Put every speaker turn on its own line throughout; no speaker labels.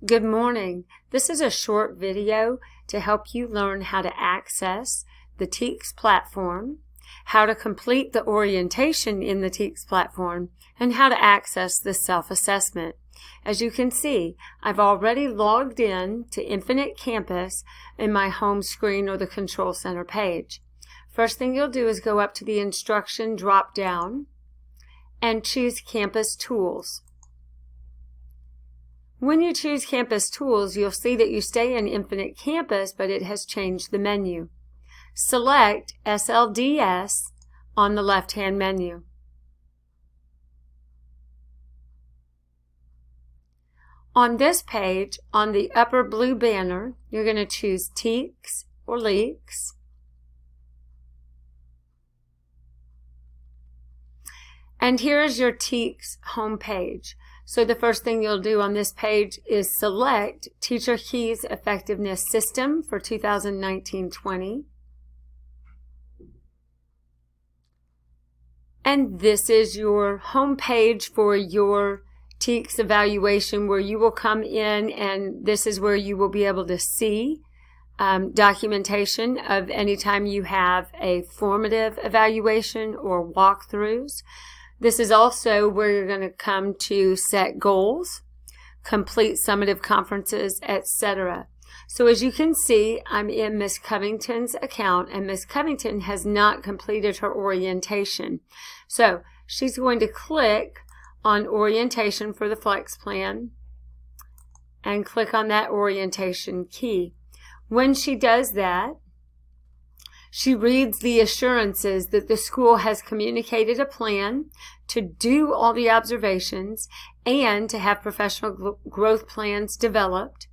Good morning. This is a short video to help you learn how to access the TKES platform, how to complete the orientation in the TKES platform, and how to access the self-assessment. As you can see, I've already logged in to Infinite Campus in my home screen or the Control Center page. First thing you'll do is go up to the Instruction drop-down and choose Campus Tools. When you choose Campus Tools, you'll see that you stay in Infinite Campus, but it has changed the menu. Select SLDS on the left-hand menu. On this page, on the upper blue banner, you're going to choose TKES or LEAKS. And here is your TKES home page. So the first thing you'll do on this page is select Teacher Keys Effectiveness System for 2019-20. And this is your home page for your TKES evaluation, where you will come in and this is where you will be able to see documentation of any time you have a formative evaluation or walkthroughs. This is also where you're going to come to set goals, complete summative conferences, etc. So as you can see, I'm in Ms. Covington's account, and Ms. Covington has not completed her orientation. So she's going to click on orientation for the Flex Plan and click on that orientation key. When she does that, she reads the assurances that the school has communicated a plan to do all the observations and to have professional growth plans developed,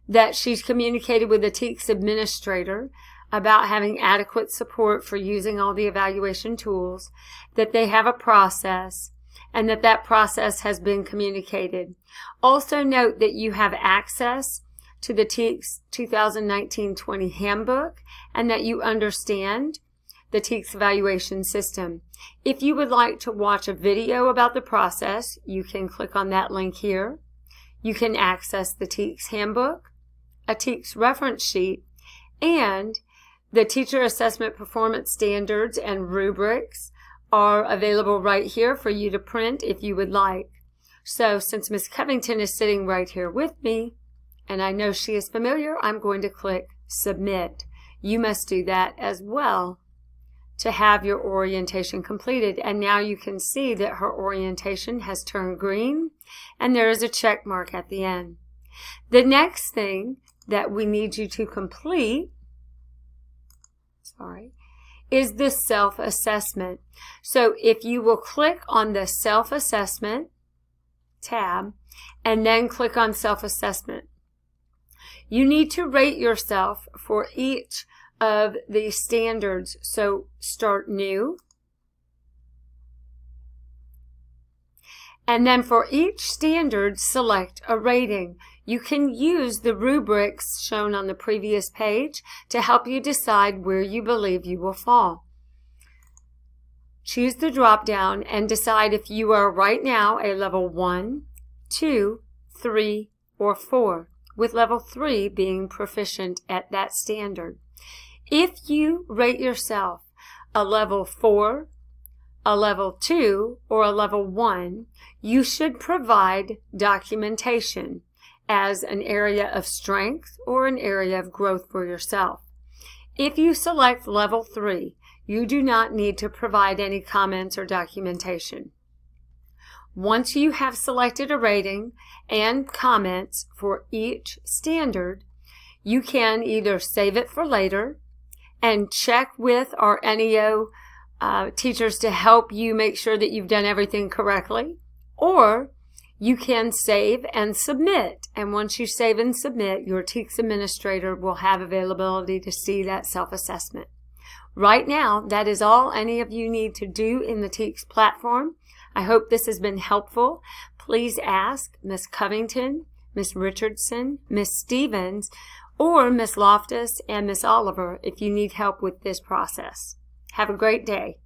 that she's communicated with the TKES administrator about having adequate support for using all the evaluation tools, that they have a process, and that that process has been communicated. Also note that you have access to the TKES 2019-20 handbook and that you understand the TKES evaluation system. If you would like to watch a video about the process, you can click on that link here. You can access the TKES handbook, a TKES reference sheet, and the Teacher Assessment Performance Standards and rubrics are available right here for you to print if you would like. So since Ms. Covington is sitting right here with me, and I know she is familiar, I'm going to click Submit. You must do that as well to have your orientation completed. And now you can see that her orientation has turned green and there is a check mark at the end. The next thing that we need you to complete, is the self-assessment. So if you will click on the self-assessment tab and then click on self-assessment, you need to rate yourself for each of the standards. So start new. And then for each standard, select a rating. You can use the rubrics shown on the previous page to help you decide where you believe you will fall. Choose the drop-down and decide if you are right now a level 1, 2, 3, or 4, with level 3 being proficient at that standard. If you rate yourself a level 4, a level 2, or a level 1, you should provide documentation as an area of strength or an area of growth for yourself. If you select level 3, you do not need to provide any comments or documentation. Once you have selected a rating and comments for each standard, you can either save it for later and check with our NEO teachers to help you make sure that you've done everything correctly, or you can save and submit. And once you save and submit, your TKES administrator will have availability to see that self-assessment. Right now, that is all any of you need to do in the TKES platform. I hope this has been helpful. Please ask Ms. Covington, Ms. Richardson, Ms. Stevens, or Ms. Loftus and Ms. Oliver if you need help with this process. Have a great day.